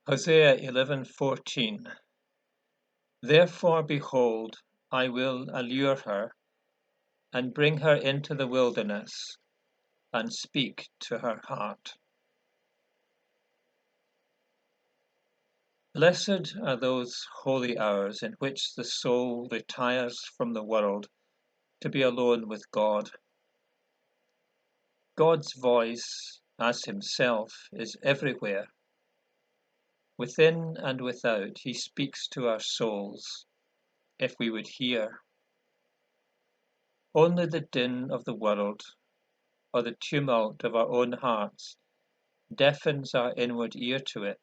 Hosea 11:14. Therefore, behold, I will allure her, and bring her into the wilderness, and speak to her heart. Blessed are those holy hours in which the soul retires from the world to be alone with God. God's voice, as himself, is everywhere. Within and without, he speaks to our souls, if we would hear. Only the din of the world, or the tumult of our own hearts, deafens our inward ear to it.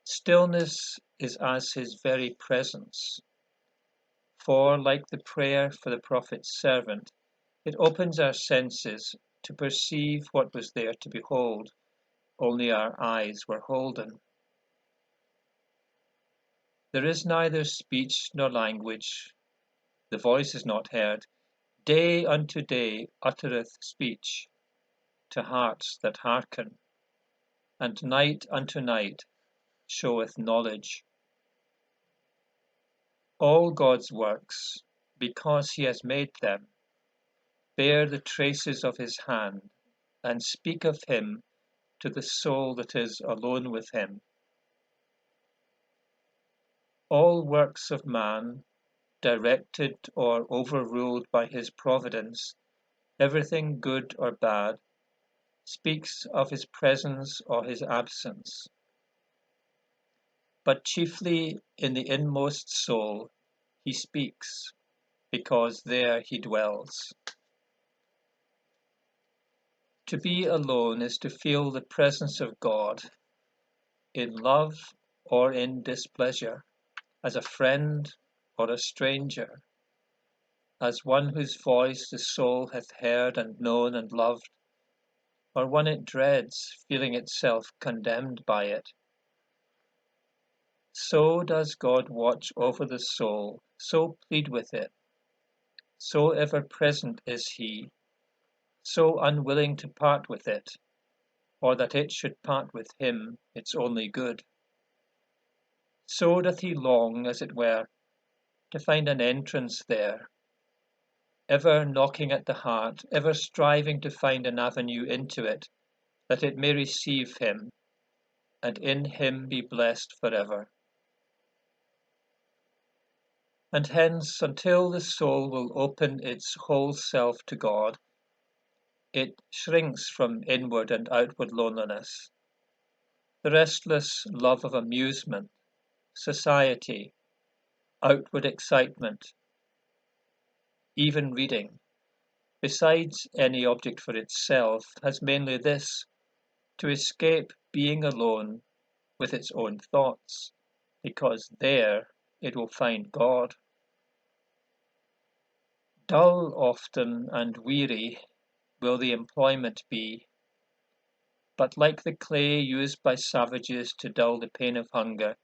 Stillness is as his very presence, for, like the prayer for the prophet's servant, it opens our senses to perceive what was there to behold, only our eyes were holden. There is neither speech nor language, the voice is not heard. Day unto day uttereth speech to hearts that hearken, and night unto night showeth knowledge. All God's works, because he has made them, bear the traces of his hand, and speak of him to the soul that is alone with him. All works of man, directed or overruled by his providence, everything good or bad, speaks of his presence or his absence. But chiefly in the inmost soul he speaks, because there he dwells. To be alone is to feel the presence of God, in love or in displeasure, as a friend or a stranger, as one whose voice the soul hath heard and known and loved, or one it dreads, feeling itself condemned by it. So does God watch over the soul, so plead with it, so ever present is he, so unwilling to part with it, or that it should part with him, its only good. So doth he long, as it were, to find an entrance there, ever knocking at the heart, ever striving to find an avenue into it, that it may receive him, and in him be blessed forever. And hence, until the soul will open its whole self to God, it shrinks from inward and outward loneliness, the restless love of amusement, society, outward excitement, even reading, besides any object for itself, has mainly this: to escape being alone with its own thoughts, because there it will find God. Dull often and weary will the employment be, but like the clay used by savages to dull the pain of hunger,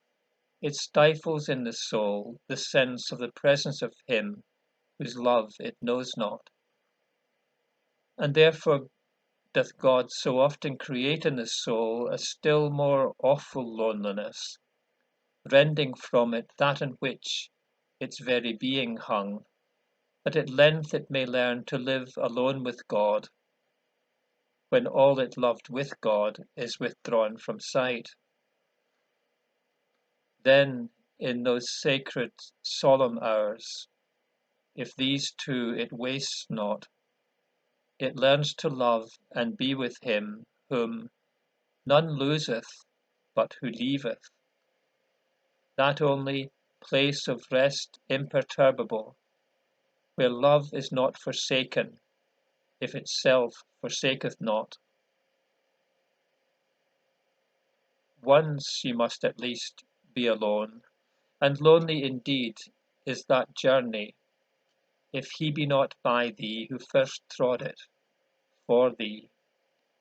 it stifles in the soul the sense of the presence of him whose love it knows not. And therefore doth God so often create in the soul a still more awful loneliness, rending from it that in which its very being hung, that at length it may learn to live alone with God, when all it loved with God is withdrawn from sight. Then, in those sacred, solemn hours, if these two it wastes not, it learns to love and be with him whom none loseth but who leaveth, that only place of rest imperturbable, where love is not forsaken, if itself forsaketh not. Once you must at least be alone, and lonely indeed is that journey, if he be not by thee who first trod it, for thee,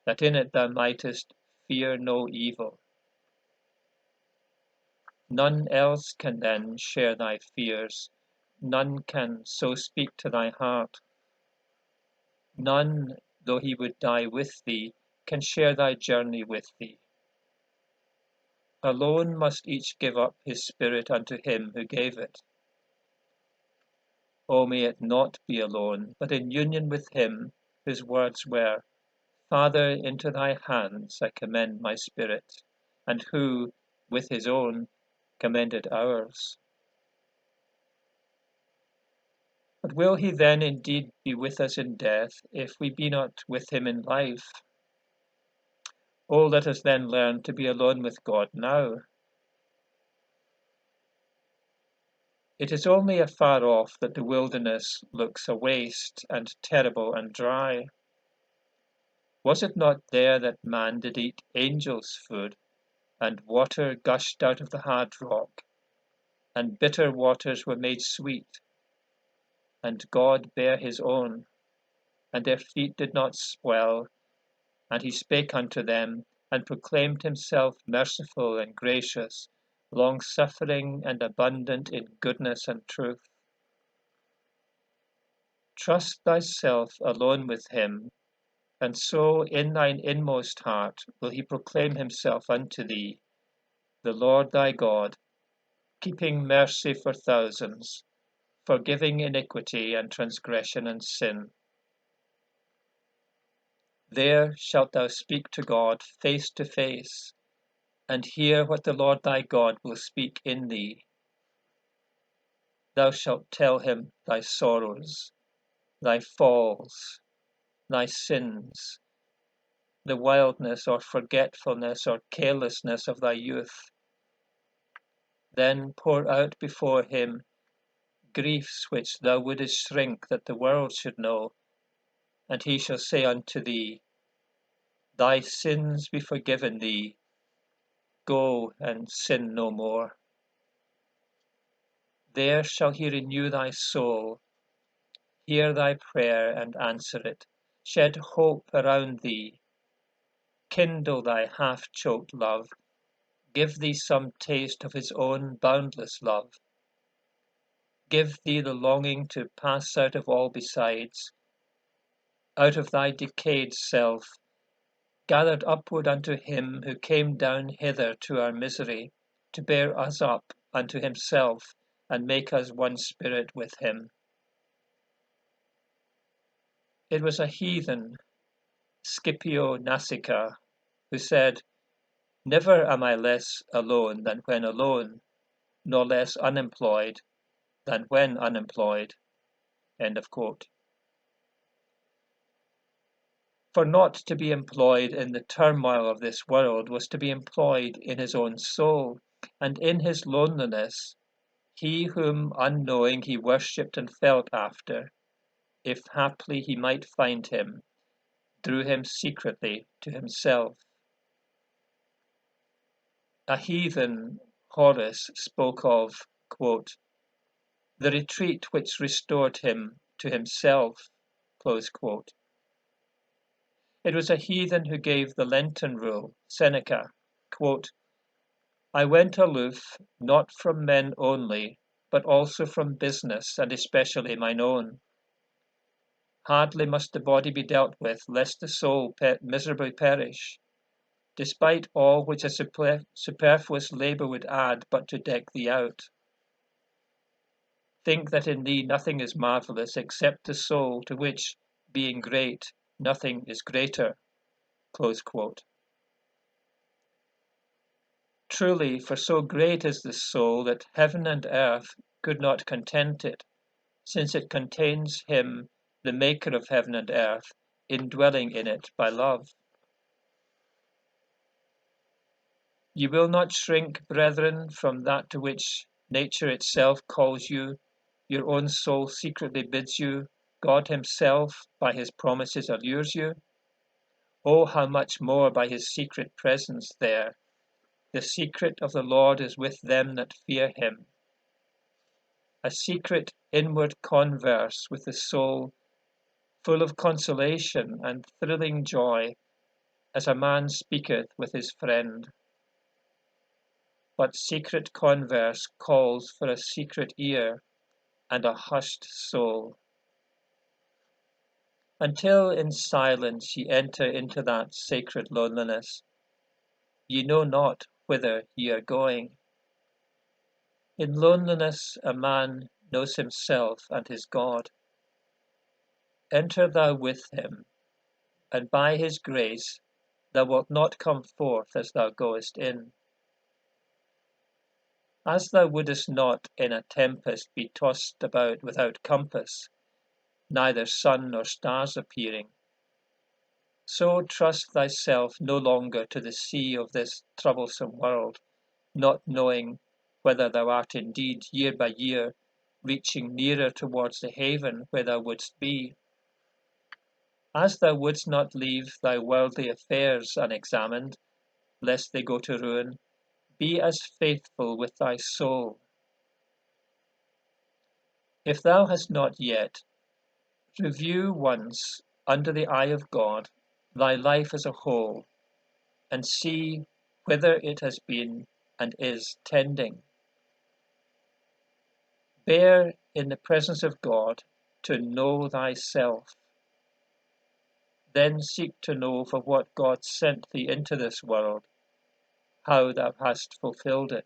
that in it thou mightest fear no evil. None else can then share thy fears, none can so speak to thy heart. None, though he would die with thee, can share thy journey with thee. Alone must each give up his spirit unto him who gave it. O may it not be alone, but in union with him whose words were, Father, into thy hands I commend my spirit, and who, with his own, commended ours. But will he then indeed be with us in death, if we be not with him in life? Oh, let us then learn to be alone with God now. It is only afar off that the wilderness looks a waste and terrible and dry. Was it not there that man did eat angels' food, and water gushed out of the hard rock, and bitter waters were made sweet, and God bare his own, and their feet did not swell, and he spake unto them, and proclaimed himself merciful and gracious, long-suffering and abundant in goodness and truth. Trust thyself alone with him, and so in thine inmost heart will he proclaim himself unto thee, the Lord thy God, keeping mercy for thousands, forgiving iniquity and transgression and sin. There shalt thou speak to God face to face, and hear what the Lord thy God will speak in thee. Thou shalt tell him thy sorrows, thy falls, thy sins, the wildness or forgetfulness or carelessness of thy youth. Then pour out before him griefs which thou wouldest shrink that the world should know, and he shall say unto thee, Thy sins be forgiven thee, go and sin no more. There shall he renew thy soul, hear thy prayer and answer it, shed hope around thee, kindle thy half-choked love, give thee some taste of his own boundless love, give thee the longing to pass out of all besides, out of thy decayed self, gathered upward unto him who came down hither to our misery, to bear us up unto himself, and make us one spirit with him. It was a heathen, Scipio Nasica, who said, Never am I less alone than when alone, nor less unemployed than when unemployed. End of quote. For not to be employed in the turmoil of this world was to be employed in his own soul, and in his loneliness, he whom unknowing he worshipped and felt after, if haply he might find him, drew him secretly to himself. A heathen, Horace spoke of, quote, the retreat which restored him to himself, close quote. It was a heathen who gave the Lenten rule, Seneca, quote, I went aloof, not from men only, but also from business, and especially mine own. Hardly must the body be dealt with, lest the soul miserably perish, despite all which a superfluous labour would add but to deck thee out. Think that in thee nothing is marvellous except the soul, to which, being great, nothing is greater. Close quote. Truly, for so great is the soul that heaven and earth could not content it, since it contains him, the maker of heaven and earth, indwelling in it by love. You will not shrink, brethren, from that to which nature itself calls you, your own soul secretly bids you, God himself by his promises allures you. Oh, how much more by his secret presence there. The secret of the Lord is with them that fear him. A secret inward converse with the soul, full of consolation and thrilling joy, as a man speaketh with his friend. But secret converse calls for a secret ear and a hushed soul. Until in silence ye enter into that sacred loneliness, ye know not whither ye are going. In loneliness a man knows himself and his God. Enter thou with him, and by his grace thou wilt not come forth as thou goest in. As thou wouldest not in a tempest be tossed about without compass, neither sun nor stars appearing, so trust thyself no longer to the sea of this troublesome world, not knowing whether thou art indeed year by year reaching nearer towards the haven where thou wouldst be. As thou wouldst not leave thy worldly affairs unexamined, lest they go to ruin, be as faithful with thy soul. If thou hast not yet, review once, under the eye of God, thy life as a whole, and see whither it has been and is tending. Bear in the presence of God to know thyself. Then seek to know for what God sent thee into this world, how thou hast fulfilled it.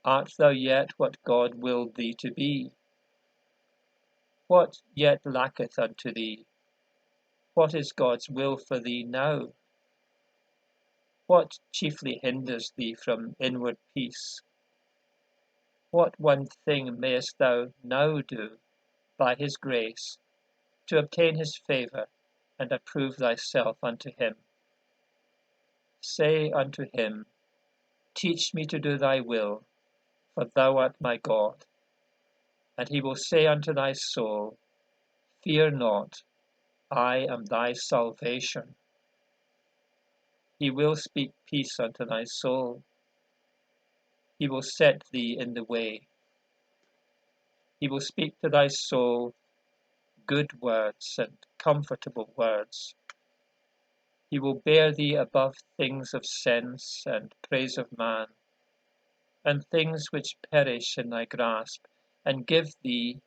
Art thou yet what God willed thee to be? What yet lacketh unto thee? What is God's will for thee now? What chiefly hinders thee from inward peace? What one thing mayest thou now do, by his grace, to obtain his favour, and approve thyself unto him? Say unto him, Teach me to do thy will, for thou art my God. And he will say unto thy soul, Fear not, I am thy salvation. He will speak peace unto thy soul. He will set thee in the way. He will speak to thy soul good words and comfortable words. He will bear thee above things of sense and praise of man, and things which perish in thy grasp, and give thee,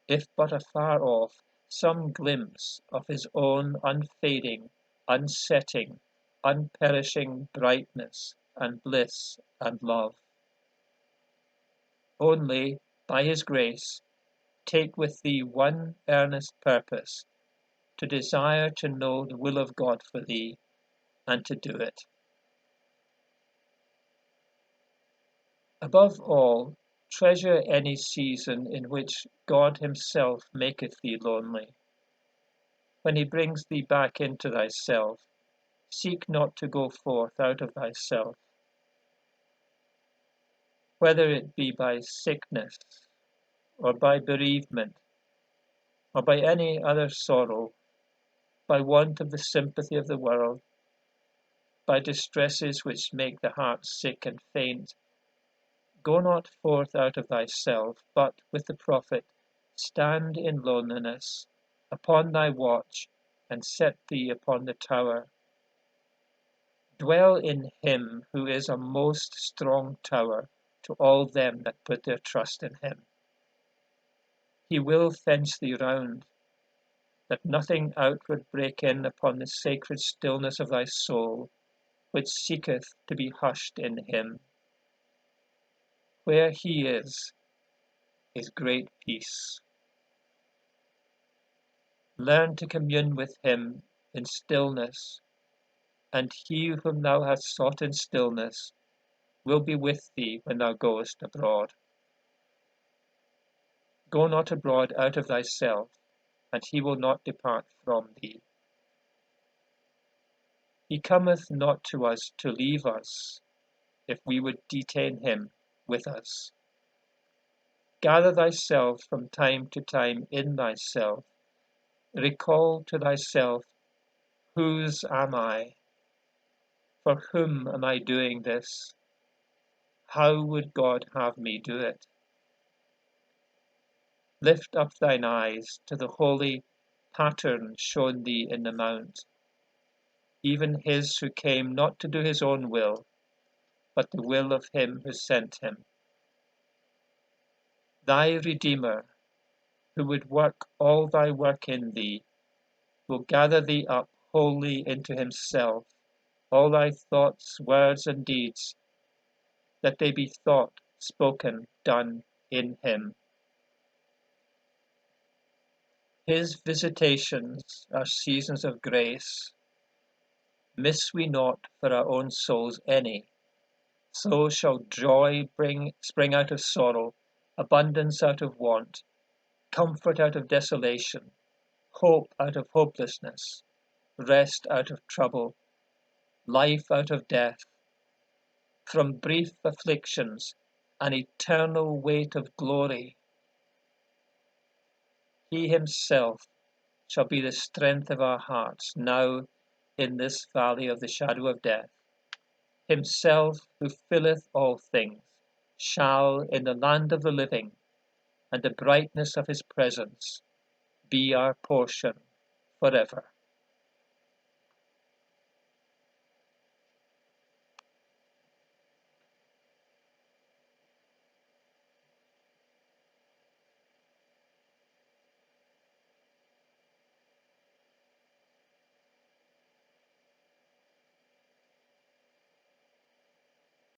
if but afar off, some glimpse of his own unfading, unsetting, unperishing brightness and bliss and love. Only, by his grace, take with thee one earnest purpose, to desire to know the will of God for thee, and to do it. Above all, treasure any season in which God himself maketh thee lonely. When he brings thee back into thyself, seek not to go forth out of thyself. Whether it be by sickness, or by bereavement, or by any other sorrow, by want of the sympathy of the world, by distresses which make the heart sick and faint, go not forth out of thyself, but, with the prophet, stand in loneliness, upon thy watch, and set thee upon the tower. Dwell in him who is a most strong tower to all them that put their trust in him. He will fence thee round, that nothing outward break in upon the sacred stillness of thy soul, which seeketh to be hushed in him. Where he is great peace. Learn to commune with him in stillness, and he whom thou hast sought in stillness will be with thee when thou goest abroad. Go not abroad out of thyself, and he will not depart from thee. He cometh not to us to leave us, if we would detain him with us. Gather thyself from time to time in thyself. Recall to thyself, whose am I? For whom am I doing this? How would God have me do it? Lift up thine eyes to the holy pattern shown thee in the mount, even his who came not to do his own will, but the will of him who sent him. Thy Redeemer, who would work all thy work in thee, will gather thee up wholly into himself, all thy thoughts, words, and deeds, that they be thought, spoken, done in him. His visitations are seasons of grace. Miss we not for our own souls any, so shall joy spring out of sorrow, abundance out of want, comfort out of desolation, hope out of hopelessness, rest out of trouble, life out of death, from brief afflictions an eternal weight of glory. He himself shall be the strength of our hearts now in this valley of the shadow of death. Himself who filleth all things shall in the land of the living and the brightness of his presence be our portion forever.